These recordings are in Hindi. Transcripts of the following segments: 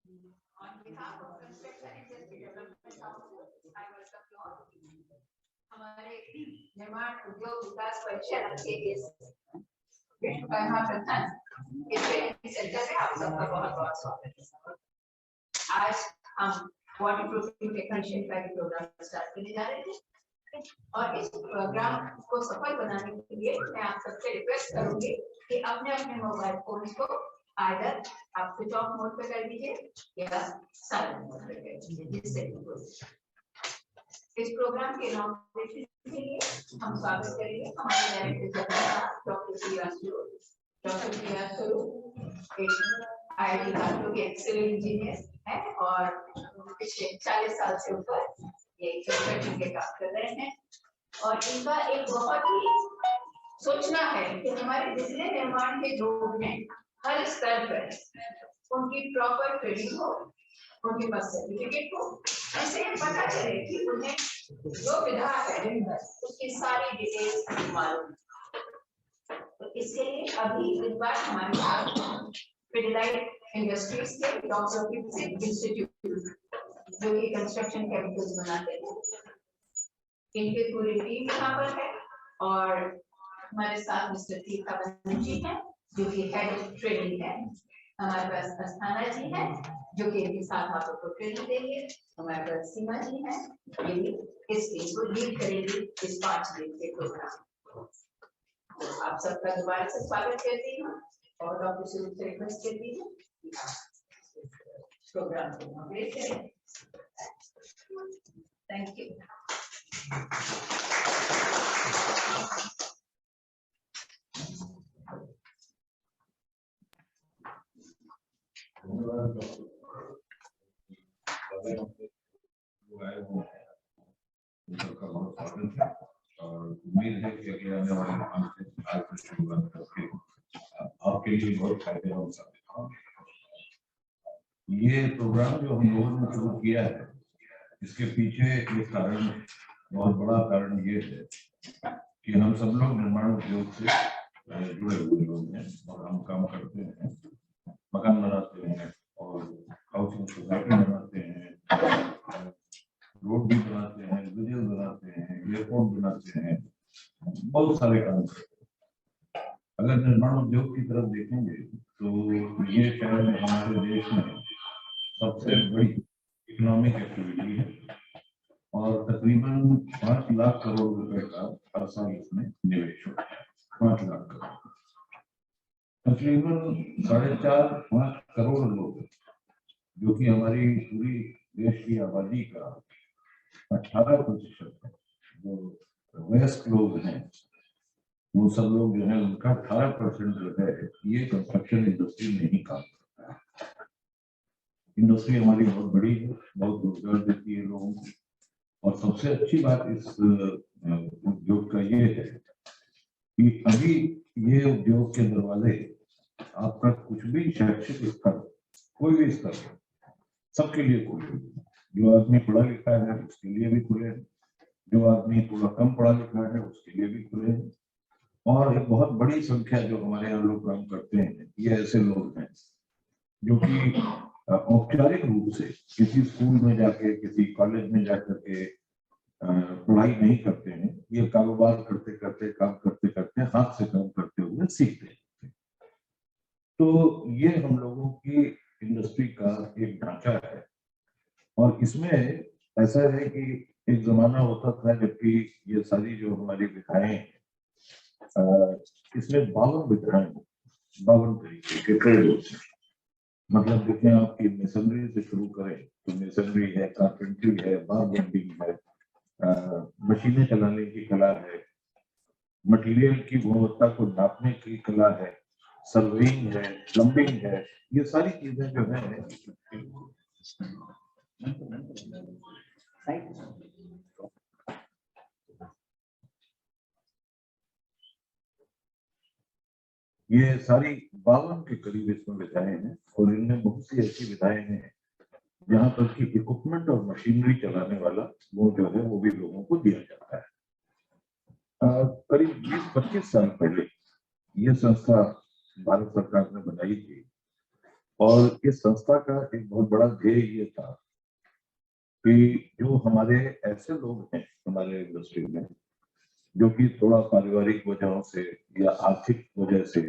On behalf of Construction Industry Development Council, I welcome you all. हमारे निर्माण उद्योग विकास परिषद के इस महाप्रधान इस ट्रेनिंग सेंटर में आप सबका बहुत-बहुत स्वागत है। आज हम वाटर प्रूफिंग टेक्नीशियन का प्रोग्राम स्टार्ट करने जा रहे हैं और इस प्रोग्राम को सफल बनाने के लिए मैं आप सबसे रिक्वेस्ट करूंगी कि अपने-अपने मोबाइल फोन को आइदर आप स्विच ऑफ मोड पे कर दीजिए या साइलेंट मोड पे कर दीजिए, जिससे इस प्रोग्राम के इनॉग्रेशन के लिए हम स्वागत करेंगे हमारे director general doctor Srivastava IIT Kanpur के एक्सीलेंट इंजीनियर हैं और पिछले 40 साल से ऊपर ये कंस्ट्रक्शन के काम कर रहे हैं और इनका एक बहुत ही सोचना है कि हमारे बिजली निर्माण के लोग हैं हर स्तर पर उनकी प्रॉपर ट्रेनिंग हो, उनके पास सर्टिफिकेट हो, ऐसे पता चले कि उन्हें जो विधा है उसकी सारी डिटेल्स मालूम। तो इसके लिए अभी इस बार हमारे साथ पिडिलाइट इंडस्ट्रीज के डॉक्टर फिजिक्स इंस्टीट्यूट जो कि कंस्ट्रक्शन केमिकल्स बनाते हैं, इनकी पूरी टीम यहाँ पर है और हमारे साथ मिस्टर तीर्था बनर्जी हैं जो कि हेड ऑफ ट्रेनिंग है। हमारे पास अस्थाना जी हैं जो कि इनके साथ आप लोग को ट्रेनिंग देंगे। हमारे पास सीमा जी हैं ये भी इस टीम को लीड करेंगी इस 5 दिन के प्रोग्राम। तो आप सबका दोबारा से स्वागत करती हूँ और डॉक्टर से रिक्वेस्ट करती हूँ प्रोग्राम को इनॉग्रेट करें। Thank you. और उम्मीद है कि अगले आने वाले काम से आज से शुरुआत करके आपके लिए बहुत फायदेमंद साबित होगा। ये प्रोग्राम जो हम लोगों ने शुरू किया है इसके पीछे एक कारण, बहुत बड़ा कारण ये है कि हम सब लोग निर्माण उद्योग से जुड़े हुए लोग हैं और हम काम करते हैं, मकान बनाते हैं और हाउसिंग सोसाइटी बनाते हैं, रोड भी बनाते हैं, ब्रिजेस बनाते हैं, एयरपोर्ट बनाते हैं, बहुत सारे काम करते हैं। अगर निर्माण उद्योग की तरफ देखेंगे तो ये शायद हमारे देश में सबसे बड़ी इकोनॉमिक एक्टिविटी है और तकरीबन 5 लाख करोड़ रुपए का हर साल इसमें निवेश होता है। 5 लाख करोड़, तकरीबन 4.5-5 करोड़ लोग जो कि हमारी पूरी देश की आबादी का 18% है, जो वयस्क लोग हैं वो सब लोग जो है उनका 18% जो है ये कंस्ट्रक्शन इंडस्ट्री में ही काम करता है। इंडस्ट्री हमारी बहुत बड़ी है, बहुत रोजगार देती है लोगों को और सबसे अच्छी बात इस उद्योग का ये है कि अभी ये उद्योग के दरवाजे आपका कुछ भी शैक्षिक स्तर, कोई भी स्तर सबके लिए खुले। जो आदमी पढ़ा लिखा है उसके लिए भी खुले, जो आदमी थोड़ा कम पढ़ा लिखा है उसके लिए भी खुले और एक बहुत बड़ी संख्या जो हमारे यहाँ लोग काम करते हैं ये ऐसे लोग हैं जो कि औपचारिक रूप से किसी स्कूल में जाके, किसी कॉलेज में जाकर के पढ़ाई नहीं करते हैं, ये कारोबार करते करते, काम करते करते, हाथ से काम करते हुए सीखते हैं। तो ये हम लोगों की इंडस्ट्री का एक ढांचा है और इसमें ऐसा है कि एक जमाना होता था जबकि ये सारी जो हमारी विधाएं हैं इसमें 52 विधाएं, 52 तरीके के ट्रेड होते हैं। मतलब देखें आपकी मेसनरी से शुरू करें तो मेसनरी है, कारपेंटरी है, बार बेंडिंग है, मशीनें चलाने की कला है, मटेरियल की गुणवत्ता को नापने की कला है, सर्वेइंग है, प्लम्बिंग है, ये सारी चीजें जो है ये सारी 52 के करीब इसमें विधाएं हैं और इनमें बहुत सी ऐसी विधाएं हैं जहां पर की इक्विपमेंट और मशीनरी चलाने वाला वो जो है वो भी लोगों को दिया जाता है। करीब 20-25 साल पहले ये संस्था भारत सरकार ने बनाई थी और इस संस्था का एक बहुत बड़ा ध्येय ये था कि जो हमारे ऐसे लोग हैं हमारे इंडस्ट्री में जो कि थोड़ा पारिवारिक वजहों से या आर्थिक वजह से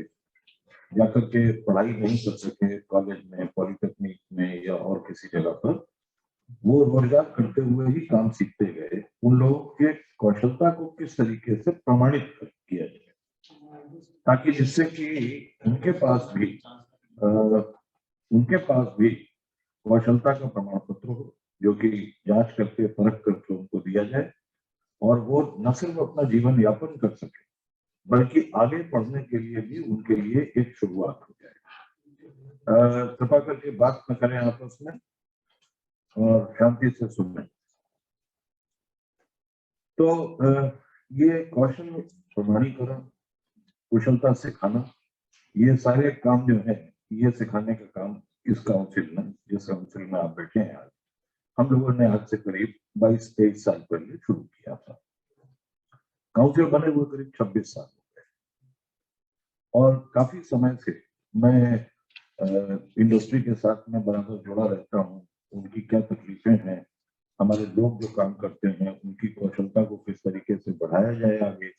या करके पढ़ाई नहीं कर सके कॉलेज में, पॉलिटेक्निक में या और किसी जगह पर, वो रोजगार करते हुए ही काम सीखते गए। उन लोगों के कौशलता को किस तरीके से प्रमाणित किया जाए ताकि जिससे कि उनके पास भी कौशलता का प्रमाण पत्र हो जो कि जांच करके परख करके उनको दिया जाए और वो न सिर्फ अपना जीवन यापन कर सके बल्कि आगे पढ़ने के लिए भी उनके लिए एक शुरुआत हो जाए। कृपा करके बात न करें आपस में और शांति से सुनें। तो ये कौशल प्रमाणीकरण, कुशलता सिखाना, ये सारे काम जो है ये सिखाने का काम इस काउंसिल में, जिस काउंसिल में आप बैठे हैं आज, हम लोगों ने आज से करीब 22-23 साल पहले शुरू किया था। काउंसिल बने हुए करीब 26 साल हो गए और काफी समय से मैं इंडस्ट्री के साथ में बराबर जुड़ा रहता हूँ। उनकी क्या तकलीफें हैं, हमारे लोग जो काम करते हैं उनकी कौशलता को किस तरीके से बढ़ाया जाए आगे,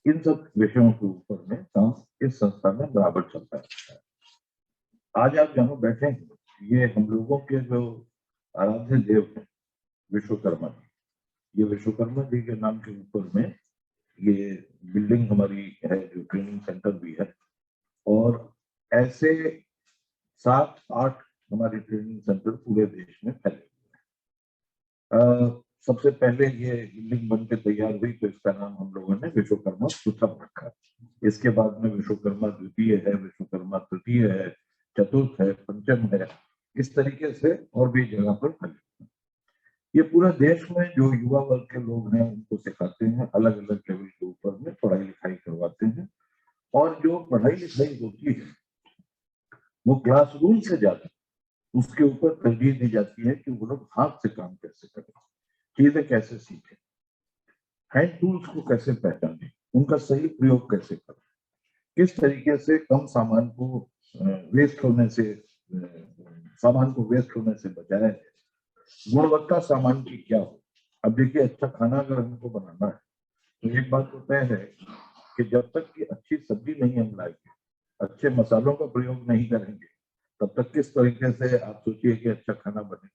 इन सब विषयों के ऊपर में काम इस संस्था में बराबर चलता रहता है। आज आप जहाँ बैठे हैं ये हम लोगों के जो आराध्य देव हैं विश्वकर्मा जी, ये विश्वकर्मा जी के नाम के ऊपर में ये बिल्डिंग हमारी है जो ट्रेनिंग सेंटर भी है और ऐसे 7-8 हमारे ट्रेनिंग सेंटर पूरे देश में फैले हुए हैं। सबसे पहले ये बिल्डिंग बन के तैयार हुई तो इसका नाम हम लोगों ने विश्वकर्मा प्रथम रखा। इसके बाद में विश्वकर्मा द्वितीय है, विश्वकर्मा तृतीय है, चतुर्थ है, पंचम है, इस तरीके से और भी जगह पर फैले। ये पूरे देश में जो युवा वर्ग के लोग हैं उनको सिखाते हैं, अलग अलग लेवल के ऊपर में पढ़ाई लिखाई करवाते हैं और जो पढ़ाई लिखाई होती है वो क्लासरूम से ज्यादा उसके ऊपर तरजीह दी जाती है कि वो लोग हाथ से काम कैसे करें, चीजें कैसे सीखें, हैंड टूल्स को कैसे पहचानें, उनका सही प्रयोग कैसे करें, किस तरीके से कम सामान को वेस्ट होने से बचाया जाए, गुणवत्ता सामान की क्या हो। अब देखिए अच्छा खाना अगर हमको बनाना है तो एक बात तो तय है कि जब तक कि अच्छी सब्जी नहीं हम लाएंगे, अच्छे मसालों का प्रयोग नहीं करेंगे, तब तक किस तरीके से आप सोचिए कि अच्छा खाना बने।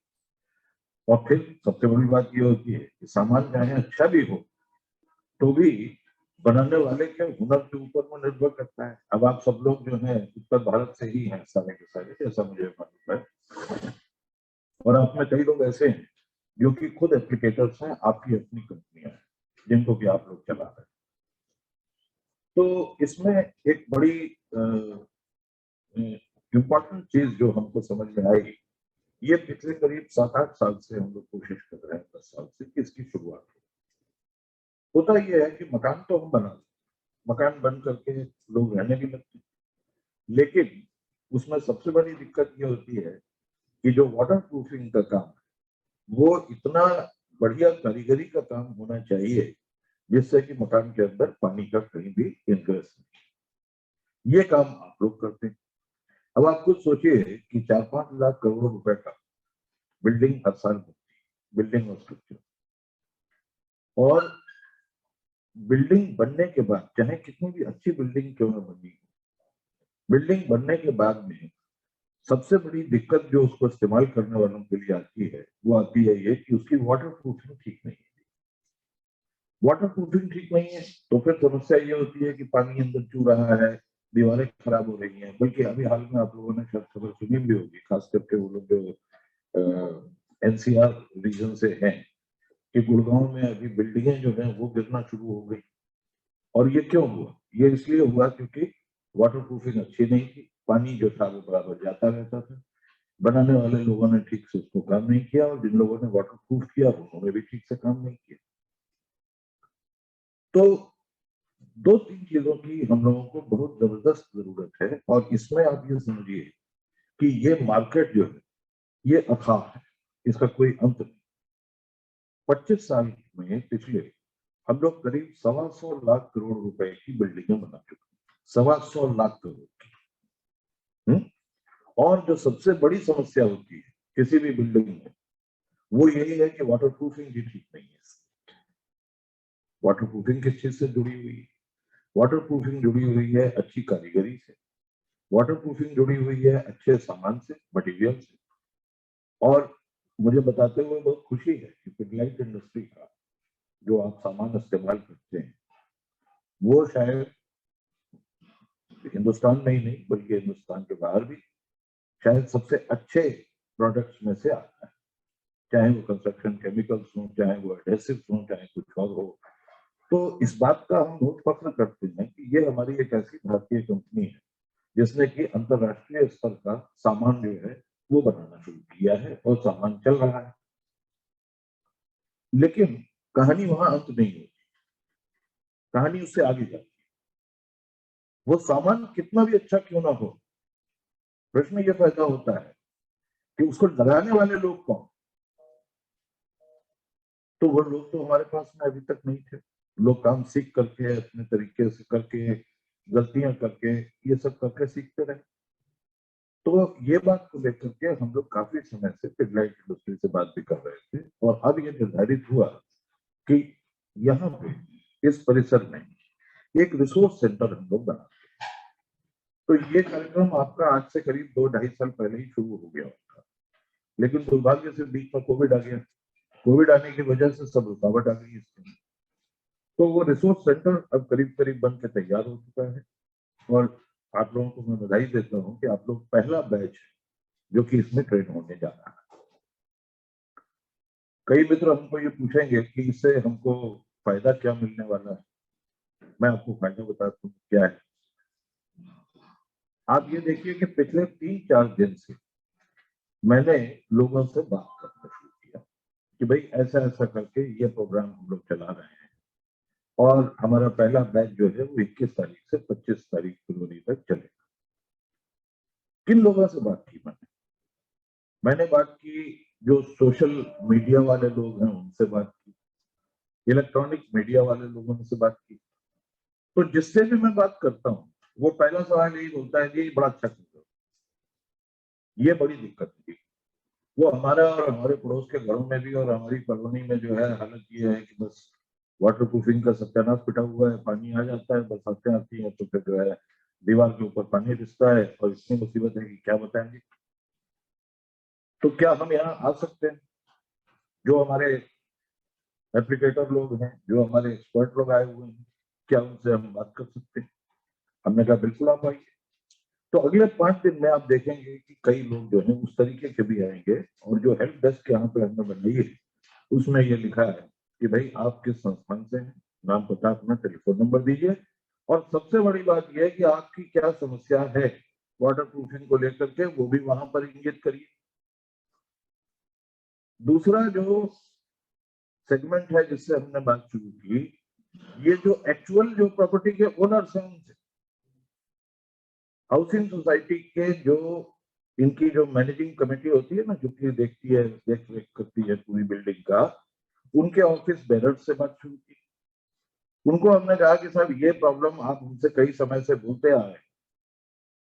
और फिर सबसे बड़ी बात ये होती है कि सामान चाहे अच्छा भी हो तो भी बनाने वाले के हुनर के ऊपर वो निर्भर करता है। अब आप सब लोग जो है उत्तर भारत से ही हैं सारे के सारे, जैसा मुझे मालूम है, और आप में कई लोग ऐसे हैं जो कि खुद एप्लीकेटर्स हैं, आपकी अपनी कंपनियां हैं जिनको कि आप लोग चला रहे हैं। तो इसमें एक बड़ी इम्पोर्टेंट चीज जो हमको समझ में आई, ये पिछले करीब 7-8 साल से हम लोग कोशिश कर रहे हैं, 10 साल से, कि इसकी शुरुआत होता ये है कि मकान तो हम बना, मकान बन करके लोग रहने भी लगते हैं, लेकिन उसमें सबसे बड़ी दिक्कत ये होती है कि जो वाटर प्रूफिंग का काम है वो इतना बढ़िया कारीगरी का काम होना चाहिए जिससे कि मकान के अंदर पानी का कहीं भी इनग्रेस नहीं। ये काम आप लोग करते हैं। अब आप खुद सोचिए कि 4-5 लाख करोड़ रुपए का बिल्डिंग हर साल बनती है, बिल्डिंग और स्ट्रक्चर, और बिल्डिंग बनने के बाद चाहे कितनी भी अच्छी बिल्डिंग क्यों न बनी, बिल्डिंग बनने के बाद में सबसे बड़ी दिक्कत जो उसको इस्तेमाल करने वालों के लिए आती है वो आती है ये कि उसकी वाटर प्रूफिंग ठीक नहीं है। वाटर प्रूफिंग ठीक नहीं है तो फिर समस्या ये होती है कि पानी अंदर चू रहा है, दीवारें खराब हो रही हैं। बल्कि अभी हाल में आप लोगों ने शायद खबर सुनी भी होगी, खास करके वो लोग जो एनसीआर रीजन से हैं, कि गुड़गांव में अभी बिल्डिंगें जो हैं वो गिरना शुरू हो गई। और ये क्यों हुआ? ये इसलिए हुआ क्योंकि वाटर प्रूफिंग अच्छी नहीं थी, पानी जो था वो बराबर जाता रहता था, बनाने वाले लोगों ने ठीक से उसको काम नहीं किया और जिन लोगों ने वाटर प्रूफ किया उन्होंने भी ठीक से काम नहीं किया। तो 2-3 चीजों की हम लोगों को बहुत जबरदस्त जरूरत है और इसमें आप ये समझिए कि ये मार्केट जो है ये अथाह है, इसका कोई अंत नहीं। 25 साल में पिछले हम लोग करीब 125 लाख करोड़ रुपए की बिल्डिंगें बना चुके हैं, 125 लाख करोड़ की। और जो सबसे बड़ी समस्या होती है किसी भी बिल्डिंग में वो यही है कि वाटर प्रूफिंग भी ठीक नहीं है। वाटर प्रूफिंग किस चीज से जुड़ी हुई है? वाटर प्रूफिंग जुड़ी हुई है अच्छी कारीगरी से, वाटर प्रूफिंग जुड़ी हुई है अच्छे सामान से, मटेरियल से। और मुझे बताते हुए बहुत खुशी है कि पिडलाइट इंडस्ट्री का जो आप सामान इस्तेमाल करते हैं वो शायद हिंदुस्तान में ही नहीं बल्कि हिंदुस्तान के बाहर भी शायद सबसे अच्छे प्रोडक्ट्स में से आता है, चाहे वो कंस्ट्रक्शन केमिकल्स हो, चाहे वो एडहेसिव्स हो, चाहे कुछ और हो। तो इस बात का हम बहुत फख्र करते हैं कि ये हमारी एक ऐसी भारतीय कंपनी है जिसने कि अंतरराष्ट्रीय स्तर का सामान जो है वो बनाना शुरू किया है और सामान चल रहा है। लेकिन कहानी वहां अंत नहीं होती, कहानी उससे आगे जाती है। वो सामान कितना भी अच्छा क्यों ना हो, प्रश्न ये पैदा होता है कि उसको लगाने वाले लोग कौन। तो वो लोग तो हमारे पास में अभी तक नहीं थे। लोग काम सीख करके अपने तरीके से करके गलतियां करके ये सब करके सीखते रहे। तो ये बात को लेकर के हम लोग काफी समय से पिडलाइट इंडस्ट्री से बात भी कर रहे थे और अब ये निर्धारित हुआ कि यहाँ पे इस परिसर में एक रिसोर्स सेंटर हम लोग बना। तो ये कार्यक्रम आपका आज से करीब 2-2.5 साल पहले ही शुरू हो गया था, लेकिन दुर्भाग्य से बीच में कोविड आ गया। कोविड आने की वजह से सब रुकावट आ गई इसमें। तो वो रिसोर्स सेंटर अब करीब करीब बन के तैयार हो चुका है और आप लोगों को मैं बधाई देता हूँ कि आप लोग पहला बैच जो कि इसमें ट्रेन होने जा रहा है। कई मित्र हमको ये पूछेंगे कि इससे हमको फायदा क्या मिलने वाला है। मैं आपको फायदा बताता हूँ क्या है। आप ये देखिए कि पिछले 3-4 दिन से मैंने लोगों से बात करना शुरू किया कि भाई ऐसा ऐसा करके ये प्रोग्राम हम लोग चला रहे हैं और हमारा पहला बैच जो है वो 21 तारीख से 25 तारीख फरवरी तक चलेगा। किन लोगों से बात की मैंने बात की जो सोशल मीडिया वाले लोग हैं उनसे बात की, इलेक्ट्रॉनिक मीडिया वाले लोगों से बात की। तो जिससे भी मैं बात करता हूँ वो पहला सवाल यही बोलता है कि बड़ा अच्छा कर रहे हो। ये बड़ी दिक्कत है। वो हमारा और हमारे पड़ोस के घरों में भी और हमारी कॉलोनी में जो है हालत ये है कि बस वाटर प्रूफिंग का सत्यानाश पिटा हुआ है। पानी आ जाता है, बरसातें आती हैं तो फिर जो है दीवार के ऊपर पानी रिसता है और इतनी मुसीबत है कि क्या बताएंगे। तो क्या हम यहाँ आ सकते हैं? जो हमारे एप्लीकेटर लोग हैं, जो हमारे एक्सपर्ट लोग आए हुए हैं, क्या उनसे हम बात कर सकते हैं? हमने कहा बिल्कुल आप आइए। तो अगले 5 दिन में आप देखेंगे कि कई लोग जो है उस तरीके के भी आएंगे और जो हेल्प डेस्क यहाँ पे हमने बनाई है उसमें ये लिखा है कि भाई आप किस संस्थान से हैं, नाम पता अपना टेलीफोन नंबर दीजिए और सबसे बड़ी बात यह है कि आपकी क्या समस्या है वाटर प्रूफिंग को लेकर के वो भी वहां पर इंगित करिए। दूसरा जो सेगमेंट है जिससे हमने बात शुरू की, ये जो एक्चुअल जो प्रॉपर्टी के ओनर्स हैं उनसे, हाउसिंग सोसाइटी के जो इनकी जो मैनेजिंग कमेटी होती है ना जो कि देखती है देख रेख करती है पूरी बिल्डिंग का, उनके ऑफिस बेरर से बात शुरू की। उनको हमने कहा कि साहब ये प्रॉब्लम आप हमसे कई समय से बोलते आ रहे हैं,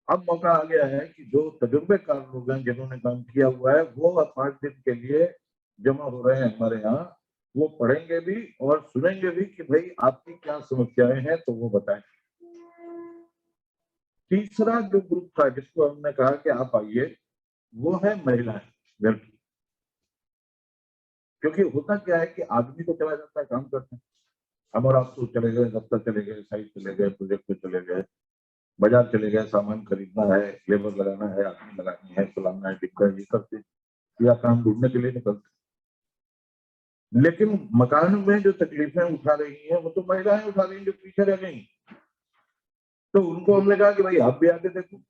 अब मौका आ गया है कि जो तजुर्बेकार लोग हैं जिन्होंने काम किया हुआ है वो अब 5 दिन के लिए जमा हो रहे हैं हमारे यहाँ। वो पढ़ेंगे भी और सुनेंगे भी कि भाई आपकी क्या समस्याएं हैं तो वो बताएं। तीसरा जो ग्रुप था जिसको हमने कहा कि आप आइए, वो है महिलाएं घर की। क्योंकि होता क्या है कि आदमी तो चला जाता है काम करते हैं, हम और आप तो चले गए दफ्तर चले गए साइट चले गए प्रोजेक्ट पे चले गए बाजार चले गए, सामान खरीदना है, लेबर लगाना है, आदमी लगानी है, फलाना है, टिक्का ये करते या काम ढूंढने के लिए निकलते। लेकिन मकान में जो तकलीफें उठा रही हैं वो तो महिलाएं उठा रही हैं जो पीछे रह गई। तो उनको हमने कहा कि भाई आप भी आके देखो,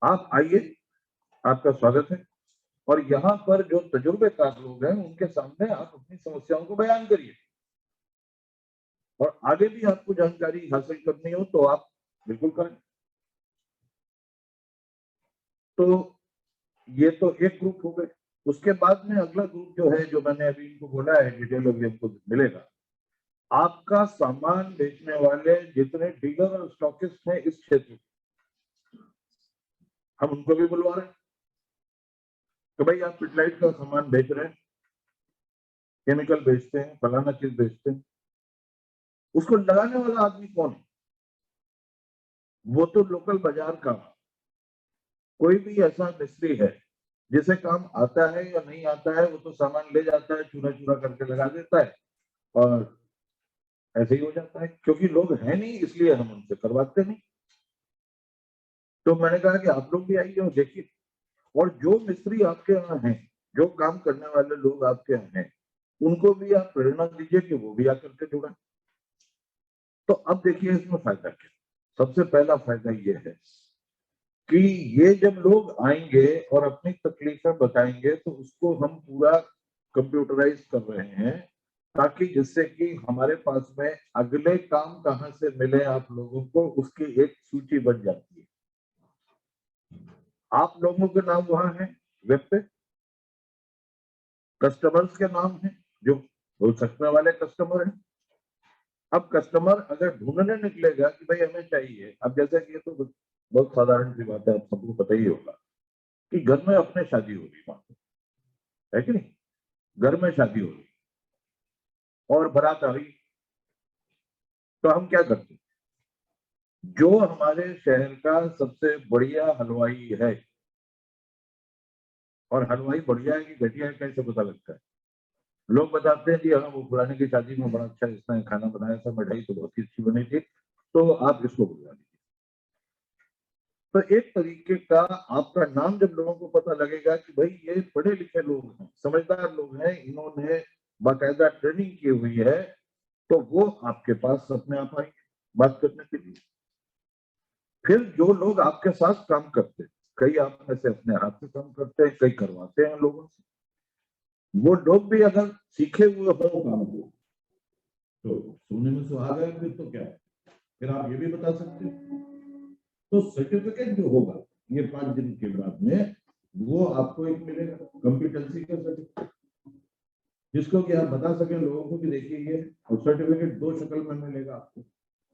आप आइए, आपका स्वागत है। और यहाँ पर जो तजुर्बेकार लोग हैं उनके सामने आप अपनी समस्याओं को बयान करिए और आगे भी आपको जानकारी हासिल करनी हो तो आप बिल्कुल करें। तो ये तो एक ग्रुप हो गए। उसके बाद में अगला ग्रुप जो है जो मैंने अभी इनको बोला है डिटेल अभी हमको मिलेगा। आपका सामान बेचने वाले जितने डीलर और स्टॉकिस्ट हैं इस क्षेत्र हम उनको भी बुलवा रहे हैं तो भाई आप पिटलाइट का सामान बेच रहे हैं, केमिकल बेचते हैं, फलाना चीज बेचते हैं, उसको लगाने वाला आदमी कौन है? वो तो लोकल बाजार का कोई भी ऐसा मिस्त्री है जिसे काम आता है या नहीं आता है, वो तो सामान ले जाता है, चूरा चूरा करके लगा देता है और ऐसे ही हो जाता है। क्योंकि लोग हैं नहीं इसलिए हम उनसे करवाते नहीं। तो मैंने कहा कि आप लोग भी आइए और देखिए, और जो मिस्त्री आपके यहाँ हैं, जो काम करने वाले लोग आपके यहाँ हैं, उनको भी आप प्रेरणा दीजिए कि वो भी आकर के जुड़ा। तो अब देखिए इसमें फायदा क्या। सबसे पहला फायदा ये है कि ये जब लोग आएंगे और अपनी तकलीफें बताएंगे तो उसको हम पूरा कंप्यूटराइज कर रहे हैं, ताकि जिससे कि हमारे पास में अगले काम कहां से मिले आप लोगों को, उसकी एक सूची बन जाती है। आप लोगों के नाम वहां है वेब पे, कस्टमर्स के नाम है जो हो सकने वाले कस्टमर हैं। अब कस्टमर अगर ढूंढने निकलेगा कि भाई हमें चाहिए, अब जैसे कि ये तो बहुत साधारण सी बात है, आप सबको पता ही होगा कि घर में अपने शादी हो रही है कि नहीं, घर में शादी हो रही और बारात आ रही, तो हम क्या करते हैं? जो हमारे शहर का सबसे बढ़िया हलवाई है, और हलवाई बढ़िया है कि घटिया है कैसे पता लगता है? लोग बताते हैं जी हाँ वो पुराने की शादी में बड़ा अच्छा इसने खाना बनाया था, मिठाई तो बहुत ही अच्छी बनी थी, तो आप इसको बुला लीजिए। तो एक तरीके का आपका नाम जब लोगों को पता लगेगा कि भाई ये पढ़े लिखे लोग हैं, समझदार लोग हैं, इन्होंने बाकायदा ट्रेनिंग की हुई है, तो वो आपके पास अपने आप आएंगे बात करने के लिए। फिर जो लोग आपके साथ काम करते हैं, कई आप में से अपने हाथ से काम करते हैं, कई करवाते हैं लोगों से, वो लोग भी अगर सीखे हुए हो काम को तो सोने में सुहागा है, फिर तो क्या है, फिर आप ये भी बता सकते हैं। तो सर्टिफिकेट जो होगा ये 5 दिन के बाद में वो आपको एक मिलेगा, कॉम्पिटेंसी का सर्टिफिकेट, जिसको कि आप बता सके लोगों को कि देखिए ये, और सर्टिफिकेट 2 शक्ल में मिलेगा आपको।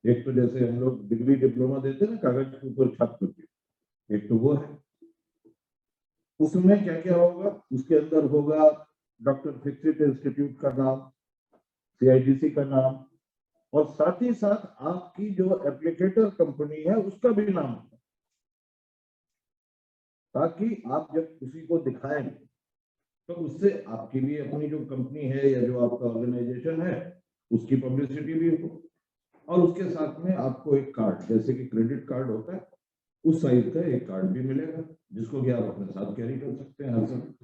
एक तो जैसे हम लोग डिग्री डिप्लोमा देते हैं ना कागज के ऊपर छाप करके, एक तो वो है। उसमें क्या क्या होगा, उसके अंदर होगा डॉक्टर फिक्सिट इंस्टीट्यूट का नाम, CIDC का नाम, और साथ ही साथ आपकी जो एप्लीकेटर कंपनी है उसका भी नाम है, ताकि आप जब किसी को दिखाएं तो उससे आपकी भी अपनी जो कंपनी है या जो आपका ऑर्गेनाइजेशन है उसकी पब्लिसिटी भी हो, और उसके साथ में आपको एक कार्ड, जैसे कि क्रेडिट कार्ड होता है उस साइज का एक कार्ड भी मिलेगा, जिसको कि आप अपने साथ कैरी कर सकते हैं हर समय।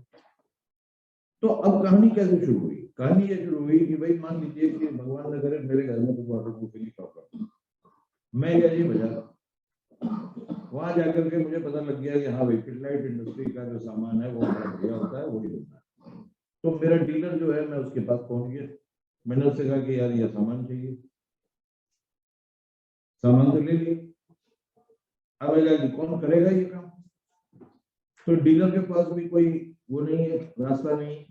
तो अब कहानी कैसे शुरू हुई? कहानी ये शुरू हुई कि भाई मान लीजिए कि भगवान न करे मेरे घर में कोई वाटर प्रूफिंग की प्रॉब्लम, मैं गया जी बाजार, वहां जाकर के मुझे पता लग गया कि हाँ भाई पिटलाइट इंडस्ट्री का जो सामान है वो बड़ा बढ़िया होता है, वही होता है। तो मेरा डीलर जो है मैं उसके पास पहुंच गया, मैंने उससे कहा कि यार ये सामान चाहिए, सामान तो ले लिया। अब कि कौन करेगा ये काम? तो डीलर के पास भी कोई वो नहीं है, रास्ता नहीं।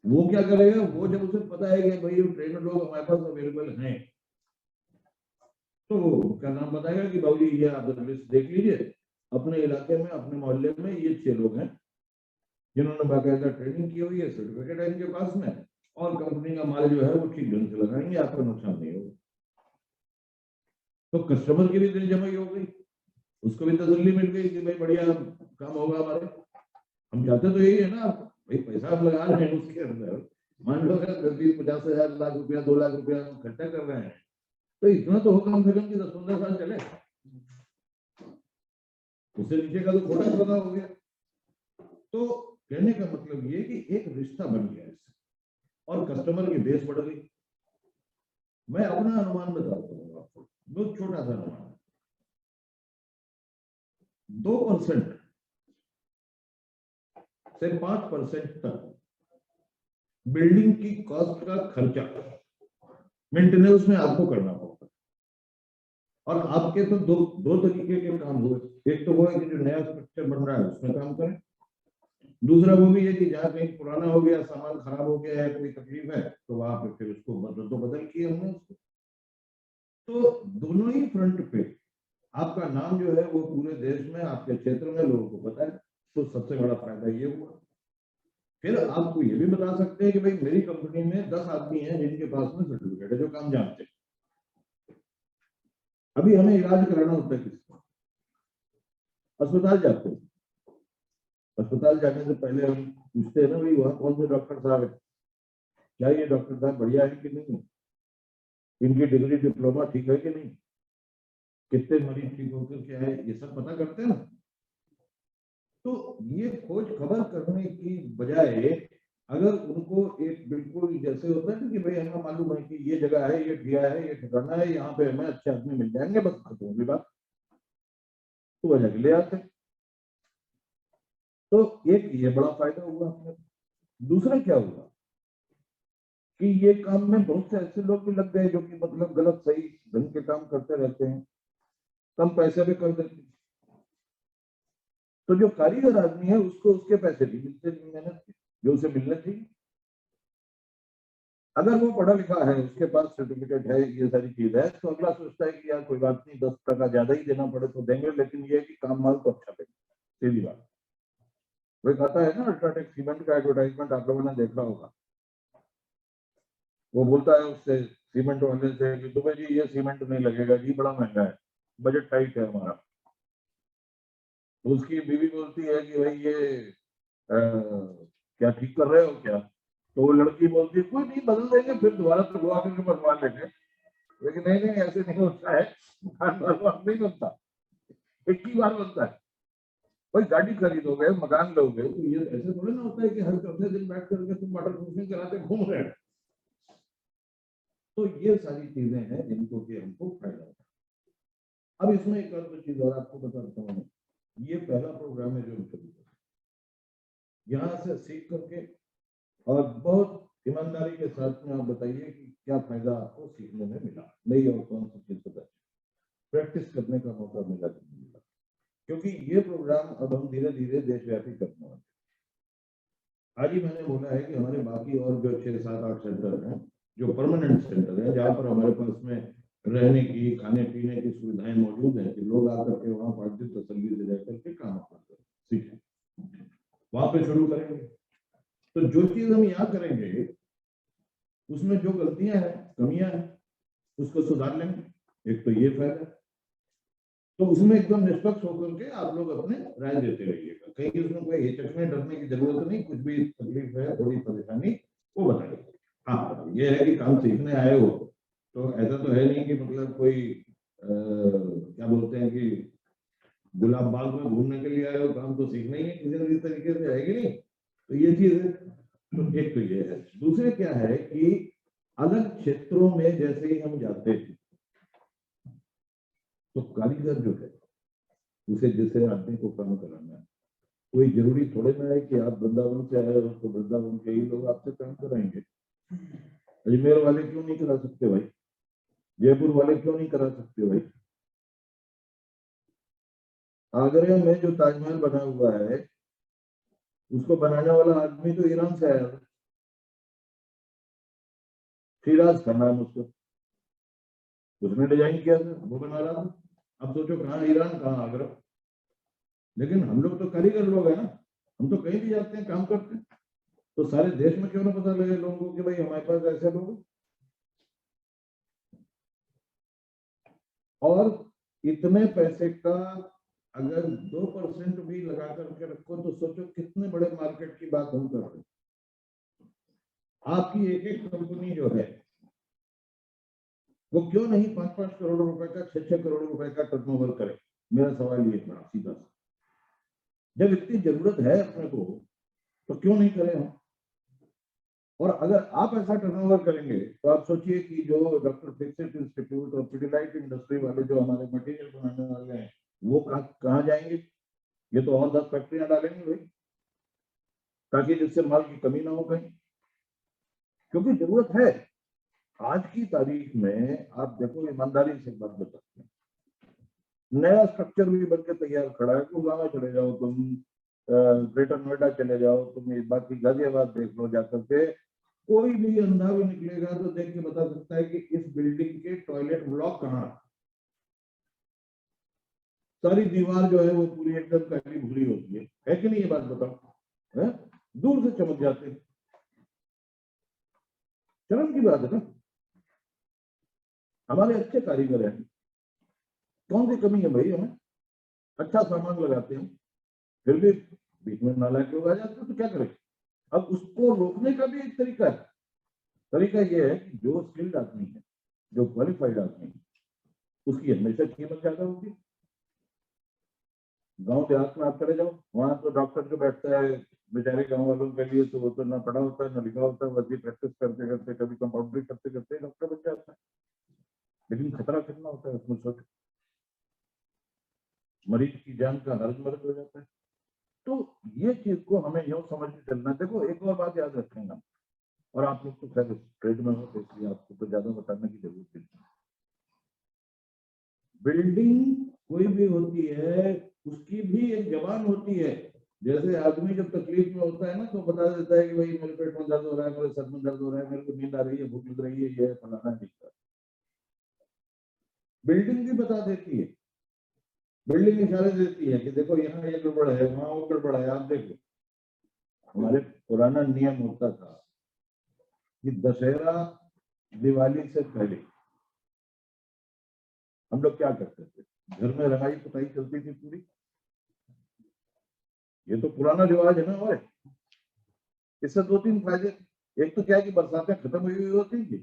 वो क्या करेगा, वो जब उसे पता है कि भाई ट्रेनर लोग हमारे पास अवेलेबल हैं, तो उसका नाम बताएगा कि बाबू जी ये आप लिस्ट देख लीजिए, अपने इलाके में अपने मोहल्ले में ये 6 लोग हैं जिन्होंने बाकायदा ट्रेनिंग की हुई है, सर्टिफिकेट है इनके पास में, और कंपनी का माल जो है वो ठीक ढंग से लगाएंगे, आपका नुकसान नहीं होगा। तो कस्टमर की भी दिल जमाई हो गई, उसको भी तसल्ली मिल गई कि भाई बढ़िया काम होगा हमारे। हम चाहते तो यही है ना भाई, पैसा हम लगा रहे हैं उसके अंदर, मान लो 10-20-50 लाख रुपया 2 लाख रुपया खर्चा कर रहे हैं, तो इतना तो हो कम से कम कि 10-15 साल चले, उससे नीचे का तो छोटा सौदा हो गया। तो कहने का मतलब ये कि एक रिश्ता बन गया इससे, और कस्टमर की बेस बढ़ गई। मैं अपना अनुमान बताता हूँ आपको, बहुत छोटा सा अनुमान, 2% से 5% तक बिल्डिंग की कॉस्ट का खर्चा मेंटेनेंस में आपको करना पड़ता है। और आपके तो दो तरीके के काम हुए, एक तो वो है कि जो नया स्ट्रक्चर बन रहा है उसमें काम करें, दूसरा वो भी है कि जहाँ कहीं पुराना हो गया, सामान खराब हो गया है, कोई तकलीफ है, तो वहां पे फिर उसको बदल किए हमने उसको। तो दोनों ही फ्रंट पे आपका नाम जो है वो पूरे देश में आपके क्षेत्र में लोगों को पता है, तो सबसे बड़ा फायदा ये हुआ। फिर आपको ये भी बता सकते हैं कि भाई मेरी कंपनी में 10 आदमी हैं जिनके पास में सर्टिफिकेट है, जो काम जानते हैं। अभी हमें इलाज कराना होता है किसको, अस्पताल जाते हैं, अस्पताल जाने से पहले हम पूछते हैं ना भाई वहाँ कौन से डॉक्टर साहब है, क्या ये डॉक्टर साहब बढ़िया है कि नहीं, इनकी डिग्री डिप्लोमा ठीक है कि नहीं, कितने मरीज ठीक होकर के आए, ये सब पता करते हैं ना। तो ये खोज खबर करने की बजाय अगर उनको एक बिल्कुल जैसे होता है ना कि भाई हमें मालूम है कि ये जगह है, ये ठिया है, ये ठिकाना है, यहाँ पे हमें अच्छे आदमी मिल जाएंगे, बस खत्म होगी बात, तो वजह के ले आते। तो एक ये बड़ा फायदा हुआ अपने। दूसरा क्या हुआ कि ये काम में बहुत से ऐसे लोग भी लग गए जो कि मतलब गलत सही ढंग के काम करते रहते हैं, कम पैसे में कर देते हैं। तो जो कारीगर आदमी है उसको उसके पैसे भी मिलते नहीं, मेहनत के जो उसे मिलने चाहिए। अगर वो पढ़ा लिखा है, उसके पास सर्टिफिकेट है, ये सारी चीज है, तो अगला सोचता है कि यार कोई बात नहीं, 10 टका ज्यादा ही देना पड़े तो देंगे, लेकिन ये है कि काम माल तो अच्छा देंगे, सीधी बात। वही कहता है ना अल्ट्राटेक सीमेंट का एडवर्टाइजमेंट आप लोगों ने देखा होगा, वो बोलता है उससे सीमेंट वाले से कि तुम्हें जी ये सीमेंट नहीं लगेगा जी, बड़ा महंगा है, बजट टाइट है हमारा। तो उसकी बीवी बोलती है कि भाई ये क्या ठीक कर रहे हो क्या, तो वो लड़की बोलती है कोई नहीं, बदल देंगे, फिर दोबारा तो वो आकर के बनवा लेंगे। लेकिन नहीं नहीं, ऐसे नहीं होता है, मकान बार बार नहीं बनता, एक ही बार बनता है। भाई गाड़ी खरीदोगे, मकान लोगे, तो ये ऐसे थोड़ी ना होता है कि हर चौथे दिन बैठ करके तुम वाटर प्रूफिंग कराते घूम रहे हो। तो ये सारी चीजें हैं जिनको कि हमको फायदा होता है। अब इसमें एक और चीज और आपको बताता हूँ, ये पहला प्रोग्राम है जो हम शुरू कर, यहाँ से सीख करके और बहुत ईमानदारी के साथ में आप बताइए कि क्या फायदा आपको सीखने में मिला, नई और कौन सी चीज पता, प्रैक्टिस करने का मौका मिला कि नहीं मिला, क्योंकि ये प्रोग्राम अब हम धीरे धीरे देशव्यापी करने वाले। आज ही मैंने बोला है कि हमारे बाकी और जो 6, 7, 8 सेंटर हैं, जो परमानेंट सेंटर हैं, जहाँ पर हमारे पास में रहने की, खाने पीने की सुविधाएं मौजूद हैं कि लोग आकर के वहाँ पार्टी तसल्ली से जाकर के काम अपना सीखें, वहां पे शुरू करेंगे। तो जो चीज हम यहाँ करेंगे उसमें जो गलतियां हैं, कमियां हैं, उसको सुधार लेंगे, एक तो ये फायदा। तो उसमें एकदम निष्पक्ष होकर के आप लोग अपने राय देते रहिएगा, कहीं उसमें कोई हिचकने डरने की जरूरत नहीं, कुछ भी तकलीफ है, थोड़ी परेशानी, वो बताइए। हाँ, ये है कि काम सीखने आए हो तो ऐसा तो है नहीं कि मतलब कोई क्या बोलते हैं कि गुलाब बाग में घूमने के लिए आए हो, काम तो सीखना ही है किसी न किसी तरीके से, है कि नहीं। तो ये चीज है। तो एक तो ये है। दूसरे क्या है कि अलग क्षेत्रों में जैसे ही हम जाते हैं तो कारीगर जो है उसे जैसे आदमी को काम कराना है, कोई जरूरी थोड़े ना है कि आप वृंदावन से आए हो तो वृंदावन के ही लोग आपसे काम कराएंगे। अजमेर वाले क्यों नहीं करा सकते भाई, जयपुर वाले क्यों नहीं करा सकते भाई, आगरा में जो ताजमहल बना हुआ है उसको बनाने वाला आदमी तो ईरान से आया था, फिराज का नाम उसको, उसने डिजाइन किया था, वो बना रहा था। अब सोचो कहाँ ईरान कहाँ आगरा। लेकिन हम लोग तो कारीगर लोग हैं ना, हम तो कहीं भी जाते हैं काम करते हैं, तो सारे देश में क्यों ना पता लगे लोगों को कि भाई हमारे पास ऐसे लोग। और इतने पैसे का अगर 2% भी लगा करके रखो तो सोचो कितने बड़े मार्केट की बात हम कर रहे हैं। आपकी एक एक कंपनी जो है वो क्यों नहीं 5-5 करोड़ रुपए का, 6-6 करोड़ रुपए का टर्नओवर करे। मेरा सवाल ये बड़ा सीधा सा, जब इतनी जरूरत है अपने को तो क्यों नहीं करें हम। और अगर आप ऐसा टर्नओवर करेंगे तो आप सोचिए कि जो डॉक्टर फिक्सिट इंस्टीट्यूट और पिडिलाइट इंडस्ट्री वाले जो हमारे मटेरियल बनाने वाले हैं वो कहाँ जाएंगे। ये तो और 10 फैक्ट्रियां डालेंगे भाई, ताकि जिससे माल की कमी ना हो कहीं, क्योंकि जरूरत है। आज की तारीख में आप देखो, ईमानदारी से बात बताते हैं, नया स्ट्रक्चर भी बनकर तैयार खड़ा है। गुड़गांव चले जाओ तुम, ग्रेटर नोएडा चले जाओ तुम, इस बात की गाजियाबाद देख लो जाकर के, कोई भी अंधा भी निकलेगा तो देख के बता सकता है कि इस बिल्डिंग के टॉयलेट ब्लॉक कहाँ है। सारी दीवार जो है वो पूरी एकदम काली भूरी होती है कि नहीं? ये बात बताओ, है? दूर से चमक जाते हैं। शर्म की बात है ना। हमारे अच्छे कारीगर हैं, कौन सी कमी है भाई हमें? अच्छा सामान लगाते हैं, फिर भी बीच में नालायक लोग आ जाते हैं, तो क्या करें? अब उसको रोकने का भी एक तरीका है। तरीका ये है कि जो स्किल्ड आदमी है, जो क्वालिफाइड आदमी है, उसकी हमेशा कीमत ज्यादा होगी। गांव देहात में आप चले जाओ, वहां तो डॉक्टर जो बैठता है बेचारे गांव वालों के लिए, तो वो तो ना पढ़ा होता है ना लिखा होता है, वही प्रैक्टिस करते करते कभी कंपाउंडरी करते करते डॉक्टर बन जाता है। लेकिन खतरा कितना होता है उसमें, सोच, मरीज की जान का हर्ज मर्ज हो जाता है। तो ये चीज को हमें यूं समझ के चलना। देखो एक और बात याद रखेंगे, और आप लोग तो खैर ट्रेड में हो तो इसलिए आपको तो ज्यादा बताने की जरूरत नहीं। बिल्डिंग कोई भी होती है, उसकी भी एक जबान होती है। जैसे आदमी जब तकलीफ में होता है ना, तो बता देता है कि भाई मेरे पेट में दर्द हो रहा है, मेरे सर में दर्द हो रहा है, मेरे को नींद आ रही है, भूख लग रही है, ये फलाना दिखता है। बिल्डिंग भी बता देती है, बिल्डिंग इशारे देती है कि देखो यहाँ ये गड़बड़ है, वहां वो गड़बड़ है। आप देखो, हमारे पुराना नियम होता था कि दशहरा दिवाली से पहले हम लोग क्या करते थे, घर में रंगाई पुताई चलती थी पूरी। ये तो पुराना रिवाज है ना हमारे। इससे दो तीन फायदे। एक तो क्या है कि बरसातें खत्म हुई होती थी,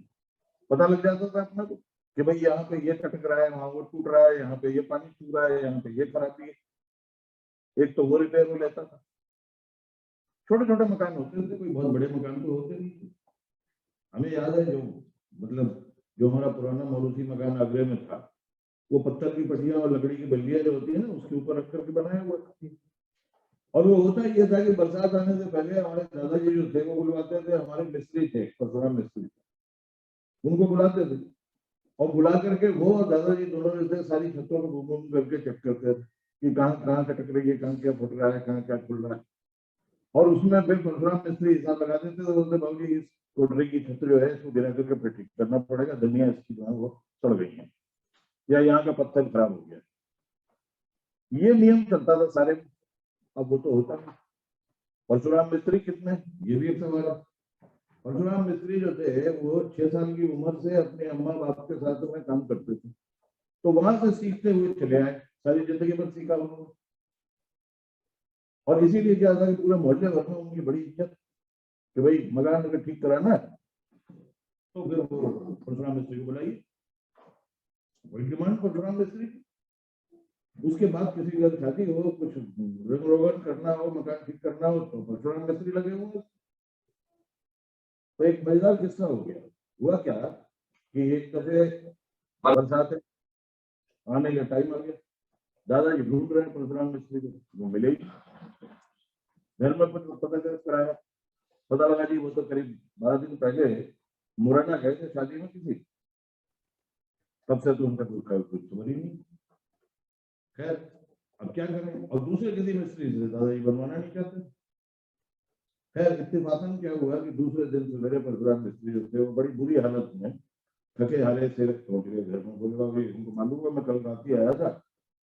पता लग जाता था अपना को कि भाई यहाँ पे ये खटक रहा है, वहां वो टूट रहा है, यहाँ पे ये पानी छू रहा है, यहाँ पे ये खराबी है। एक तो वो रिपेयर हो लेता था। छोटे छोटे मकान होते थे, कोई बहुत बड़े मकान तो होते नहीं थे। हमें याद है जो मतलब जो हमारा पुराना मौरूसी मकान आगरे में था, वो पत्थर की पटियां और लकड़ी की बल्लियां जो होती है ना, उसके ऊपर रख करके बनाया हुआ था। और वो होता ये था कि बरसात आने से पहले हमारे दादाजी जो थे वो बुलवाते थे, हमारे मिस्त्री थे, परशुराम मिस्त्री, उनको बुलाते थे। और बुला करके वो और दादाजी दोनों जो थे सारी छतों को घूम घूम करके चेक करते थे कि कहाँ कहाँ खटक रही है, कहाँ क्या फट रहा है, कहाँ क्या खुल रहा है। और उसमें फिर परशुराम मिस्त्री हिसाब लगा देते थे, बोलते बाबू जी इस कोठरी की छत जो है इसको गिरा करके फिर ठीक करना पड़ेगा, दुनिया इसकी जो है वो सड़ गई है, या यहाँ का पत्थर खराब हो गया। ये नियम चलता था सारे। अब वो तो होता नहीं। परशुराम मिस्त्री कितने, ये भी एक सवाल है। परशुराम मिस्त्री जो थे वो 6 साल की उम्र से अपने अम्मा बाप के साथ में काम करते थे, तो वहां से सीखते हुए चले आए, सारी जिंदगी भर सीखा उन्होंने। और इसीलिए क्या था कि पूरे मोहल्ले भर में उनकी बड़ी इज्जत कि भाई मकान अगर ठीक कराना है तो फिर वो परशुराम मिस्त्री को बुलाइए। बड़ी डिमांड परशुराम मिस्त्री की। उसके बाद किसी की अगर शादी हो, कुछ रंग रोगन करना हो, मकान ठीक करना हो, तो परशुराम मिस्त्री लगे हुए। तो एक मजेदार किस्सा हो गया। हुआ क्या कि एक दफे बरसात आने का टाइम आ गया, दादाजी ढूंढ रहे हैं परशुराम मिस्त्री को, वो मिले ही। घर में कुछ पता कराया, पता लगा जी वो तो करीब 12 दिन पहले मुरैना गए थे शादी में किसी, तब से तो उनका कुछ खबर ही नहीं। खैर अब क्या करें, और दूसरे किसी मिस्त्री से दादाजी बनवाना नहीं चाहते। खैर इत्तेफाकन क्या हुआ कि दूसरे दिन सवेरे परशुराम मिस्त्री जो थे वो बड़ी बुरी हालत में थके हारे से पहुंच गए घर में। बोले भाई उनको मालूम है मैं कल रात ही आया था,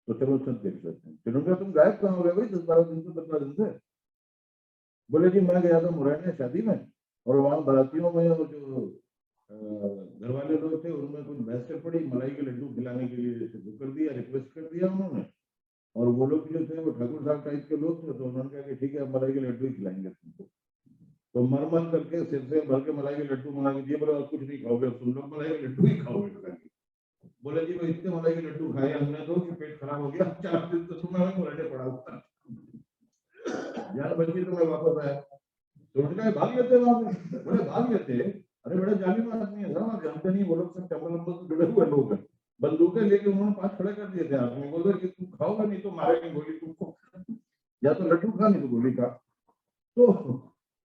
तो चलो छत देख लेते हैं। चलूंगा, तुम गायब कहाँ हो गए भाई 10-12 दिन से, 15 दिन से? बोले जी मैं गया था मुरैना शादी में, और वहां बारातियों में और जो घर वाले लोग थे उनमें कुछ बहस कर पड़ी, मलाई के लड्डू खिलाने के लिए वो कर दिया, रिक्वेस्ट कर दिया उन्होंने। और वो लोग जो थे वो ठाकुर साहब टाइप के लोग थे, तो उन्होंने कहा कि ठीक है मलाई के लड्डू ही खिलाएंगे तुमको। तो मर करके सिर से भर के मलाई के लड्डू मंगा के दिए। बोले और कुछ नहीं खाओगे तुम लोग, मलाई के लड्डू ही खाओगे। बोले जी वो इतने मलाई के लड्डू खाए हमने तो कि पेट खराब हो गया, 4 दिन तो सुना में मुरैने पड़ा हुआ। जान बची तो मैं वापस आया, तो उन्होंने भाग लेते वहां से। बोले भाग लेते, अरे बड़े जालिम आदमी है साहब, जानते नहीं वो लोग सब चंबल वंबल से जुड़े हुए लोग हैं। बंदूकें लेके उन्होंने 5 खड़े कर दिए थे आदमी, बोले कि तू खाओगा नहीं तो मारेंगे गोली तुमको, या तो लड्डू खा नहीं तो गोली खा। तो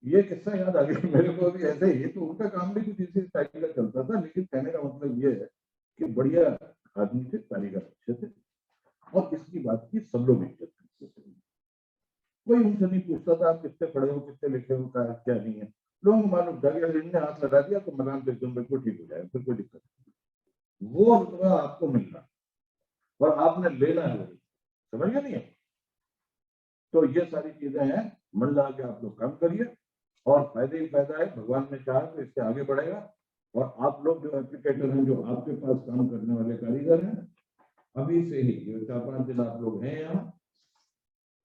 ये किस्सा याद आ गया मेरे को भी ऐसे ही। तो उनका काम भी कुछ इसी टाइप का चलता था। लेकिन कहने का मतलब ये है कि बढ़िया आदमी थे, कारीगर अच्छे थे, और इसकी बात की सब लोग इज्जत करते थे। कोई उनसे नहीं पूछता था आप कितने पढ़े हो, कितने लिखे हो, क्या नहीं है। लोगों को मालूम था कि अगर इनने हाथ लगा दिया तो मकान तो एकदम बिल्कुल ठीक हो जाएगा, फिर कोई दिक्कत नहीं। वो रुतबा आपको मिलना और आपने लेना है। समझ गए नहीं? तो ये सारी चीजें हैं, मन लगा के आप लोग काम करिए और फायदे ही फायदा है। भगवान ने चाहा तो इससे आगे बढ़ेगा। और आप लोग जो एप्लीकेटर हैं, जो आपके पास काम करने वाले कारीगर हैं, अभी से ही जो 4-5 दिन आप लोग हैं यहाँ,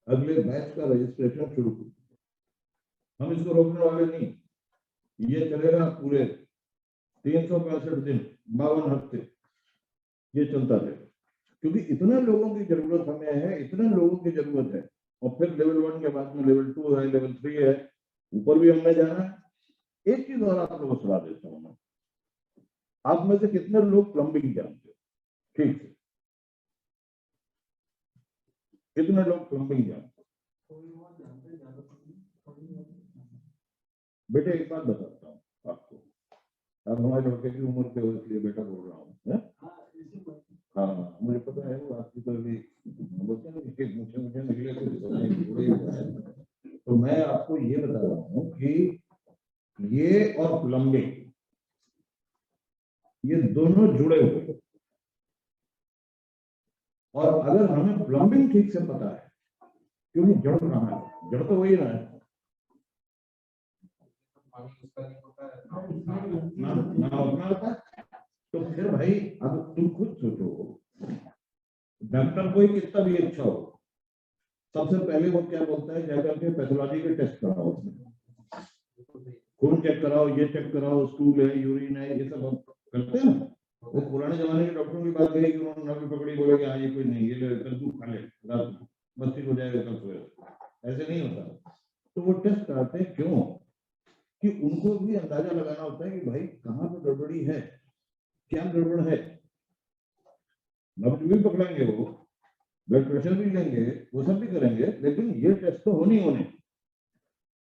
अगले बैच का रजिस्ट्रेशन शुरू करें। हम इसको रोकने वाले नहीं, ये चलेगा पूरे 365 दिन, 52 हफ्ते ये चलता रहे, क्योंकि इतना लोगों की जरूरत हमें है, इतने लोगों की जरूरत है। और फिर लेवल 1 के बाद में लेवल 2 है, लेवल 3 है, ऊपर भी हमने जाना है। एक चीज और आप लोगों को सलाह देता हूँ मैं, आप में से कितने लोग प्लम्बिंग जानते हो? ठीक है, कितने लोग प्लम्बिंग जानते हो? बेटे एक बात बताता हूँ आपको, अब हमारे लड़के की उम्र पे हो, इसलिए बेटा बोल रहा हूँ। हाँ, मुझे पता है वो आपकी तो अभी बोलते हैं कि मुझे निकले तो मैं आपको ये बता रहा हूँ कि ये और प्लम्बिंग, ये दोनों जुड़े हुए। और अगर हमें प्लम्बिंग ठीक से पता है, क्योंकि जड़ कहाँ है, जड़ तो वही ना है ना होता है। तो फिर भाई अब तुम खुद सोचो, डॉक्टर कोई कितना भी अच्छा हो, सबसे पहले वो क्या बोलता है, जाकर के पैथोलॉजी के टेस्ट कराओ, खून चेक कराओ, ये चेक कराओ, स्टूल है, यूरिन है, ये सब हम करते हैं ना। वो पुराने जमाने के डॉक्टरों की बात कही कि उन्होंने नकल पकड़ी, बोले कि हाँ ये कोई नहीं, ये कद्दू खा ले रात को, बस ठीक हो जाएगा कल सवेरे। ऐसे नहीं होता। तो वो टेस्ट कराते हैं, क्यों? कि उनको भी अंदाजा लगाना होता है कि भाई कहाँ पे गड़बड़ी है, क्या गड़बड़ है। नब्ज भी पकड़ेंगे, वो ब्लड प्रेशर भी लेंगे, वो सब भी करेंगे, लेकिन ये टेस्ट तो होनी होने।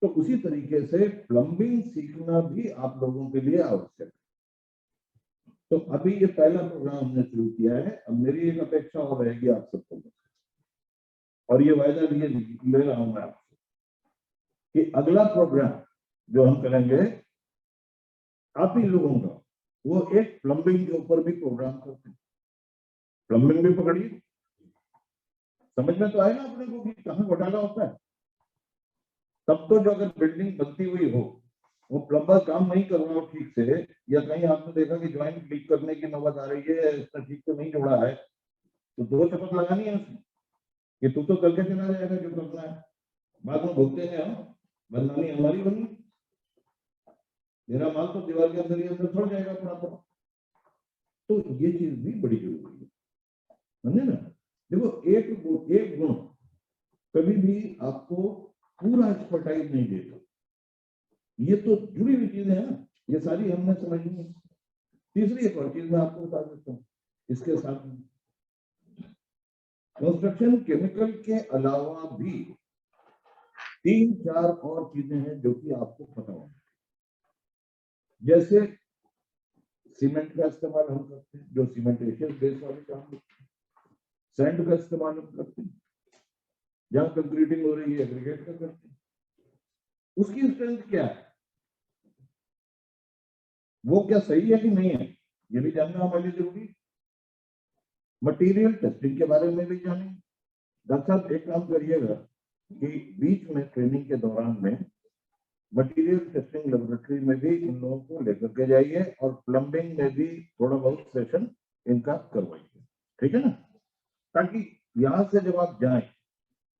तो उसी तरीके से प्लम्बिंग सीखना भी आप लोगों के लिए आवश्यक है। तो अभी ये पहला प्रोग्राम हमने शुरू किया है। अब मेरी एक अपेक्षा और रहेगी आप सबको, और ये वायदा लिए ले रहा हूं मैं आपसे कि अगला प्रोग्राम जो हम करेंगे आप ही लोगों का, वो एक प्लम्बिंग के ऊपर भी प्रोग्राम करते हैं। प्लम्बिंग भी पकड़िए, समझ में तो आएगा अपने को कि कहाँ घोटाला होता है। तब तो जो अगर बिल्डिंग बनती हुई हो, वो प्लम्बर काम नहीं कर रहा हो ठीक से, या कहीं आपने देखा कि ज्वाइंट लीक करने की नौबत आ रही है, इसका ठीक से नहीं जोड़ा है, तो 2 शपथ लगानी है उसमें कि तू तो करके चला जाएगा जो करना है। बाद में भुगते हैं हम, बदनामी हमारी बनी, मेरा माल तो दीवार के अंदर ही अंदर छोड़ जाएगा अपना तो। तो ये चीज भी बड़ी जरूरी है, समझे ना। देखो एक गुण कभी भी आपको पूरा एक्सपर्टाइज नहीं देता, ये तो जुड़ी हुई चीजें हैं ना, ये सारी हमने समझनी है। तीसरी एक और चीज मैं आपको बता देता हूँ इसके साथ में, कंस्ट्रक्शन केमिकल के अलावा भी 3-4 और चीजें हैं जो कि आपको पता होना, जैसे सीमेंट का इस्तेमाल हम करते हैं, जो सीमेंटेशियस बेस वाले काम, सैंड का इस्तेमाल हम करते हैं, जहां कंक्रीटिंग हो रही है एग्रीगेट का करते हैं। उसकी स्ट्रेंथ क्या है, वो क्या सही है कि नहीं है, ये भी जानना हमारे लिए जरूरी। मटेरियल टेस्टिंग के बारे में भी जानेंगे। डॉक्टर साहब एक काम करिएगा कि बीच में ट्रेनिंग के दौरान में मटेरियल टेस्टिंग लेबोरेटरी में भी इन लोगों को लेकर के जाइए, और प्लम्बिंग में भी थोड़ा बहुत सेशन इनका करवाइए, ठीक है ना, ताकि यहाँ से जब आप जाएं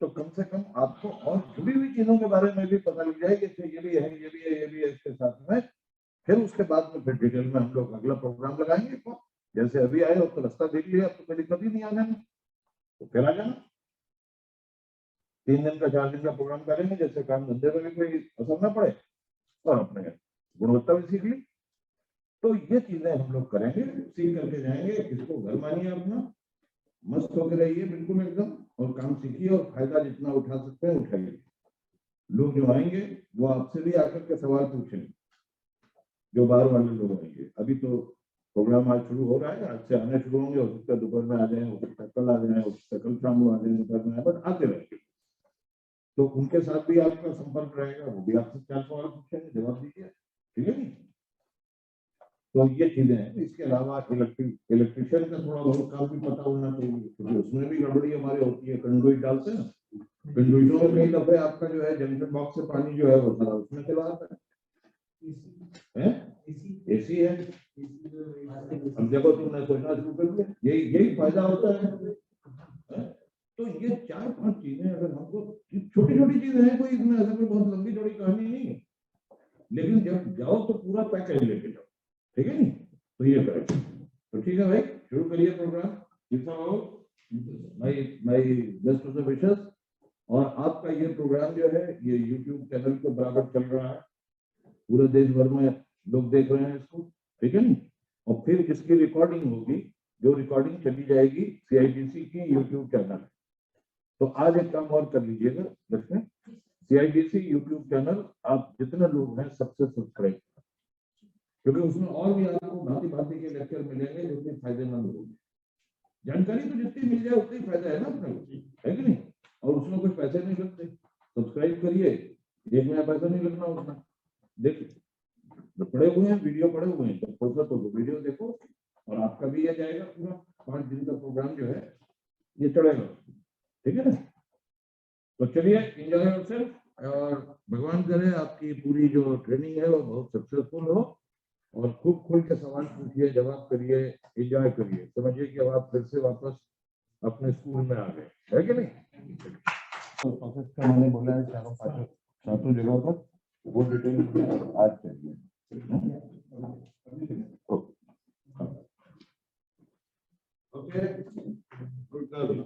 तो कम से कम आपको और जुड़ी हुई चीजों के बारे में भी पता लग जाए कि ये भी है, ये भी है, ये भी है इसके साथ में। फिर उसके बाद में फिर डिटेल में हम लोग अगला प्रोग्राम लगाएंगे। तो जैसे अभी आए हो तो रास्ता देख लिया, अब तो कोई दिक्कत ही नहीं आने में, तो फिर आ जाना। 3 दिन का 4 दिन का प्रोग्राम करेंगे, जैसे काम धंधे में भी कोई असर ना पड़े और अपने गुणवत्ता भी सीख ली। तो ये चीजें हम लोग करेंगे, सीख करके जाएंगे। इसको घर मानिए अपना, मस्त होकर रहिए बिल्कुल एकदम, और काम सीखिए और फायदा जितना उठा सकते हैं उठाइए। लोग जो आएंगे वो आपसे भी आकर के सवाल पूछेंगे, जो बाहर वाले लोग आएंगे। अभी तो प्रोग्राम आज शुरू हो रहा है, आज से आने शुरू होंगे, हो सकता है दोपहर में आ जाए, हो सकता है कल आ जाए, हो सकता है कल शाम को आ जाए, दोपहर में, बट आते रहेंगे। तो उनके साथ भी आपका संपर्क रहेगा, वो भी आपसे 4 सवाल पूछेंगे, जवाब दीजिए, ठीक है नहीं। तो ये चीजें हैं। इसके अलावा इलेक्ट्रिशियन का थोड़ा बहुत काम भी पता होना चाहिए, क्योंकि उसमें भी गड़बड़ी हमारे होती है। कंडुइट डालते हैं ना, कंडुइटों में कई दफे आपका जो है जंक्शन बॉक्स से पानी जो है वो सारा उसमें चला आता है। एसी है, अब देखो तुमने सोचना शुरू कर दिया, यही फायदा होता है। तो ये 4-5 चीजें अगर हमको, छोटी छोटी चीजें हैं, कोई इसमें ऐसा कोई बहुत लंबी चौड़ी कहानी नहीं है, लेकिन जब जाओ तो पूरा पैकेज लेके जाओ, ठीक है नहीं? तो ये करें। तो ठीक है भाई, शुरू करिए programme. My best of the wishes. और आपका ये प्रोग्राम जो है ये YouTube चैनल पे बराबर चल रहा है, पूरे देश भर में लोग देख रहे हैं इसको, ठीक है नहीं? और फिर इसकी रिकॉर्डिंग होगी, जो रिकॉर्डिंग चली जाएगी CIDC की YouTube चैनल। तो आज एक काम और कर लीजिएगा, देखते हैं CIDC YouTube चैनल आप जितने लोग हैं सबसे सब्सक्राइब, क्योंकि उसमें और भी आपको भांति भांति के लेक्चर मिलेंगे जो कि फायदेमंद होंगे। जानकारी तो जितनी मिल जाए उतनी फायदा है ना अपने को, है कि नहीं? और उसमें कोई पैसे नहीं लगते, सब्सक्राइब करिए, 1 नया पैसा नहीं लगना उसमें। देखिए तो पड़े हुए हैं, वीडियो पड़े हुए हैं, जब फुर्सत हो तो वीडियो देखो, और आपका भी ये जाएगा पूरा 5 दिन का प्रोग्राम जो है ये चलेगा, ठीक है ना? तो चलिए, एंजॉय योरसेल्फ, और भगवान करे आपकी पूरी जो ट्रेनिंग है वो बहुत सक्सेसफुल हो, और खूब खुल के सवाल पूछिए, जवाब करिए, एंजॉय करिए, समझिए कि अब आप फिर से वापस अपने स्कूल में आ गए, है कि नहीं? तो प्रोसेस का मैंने बोला है सातों जगह पर वो डिटेल आज चाहिए। Okay, good girl.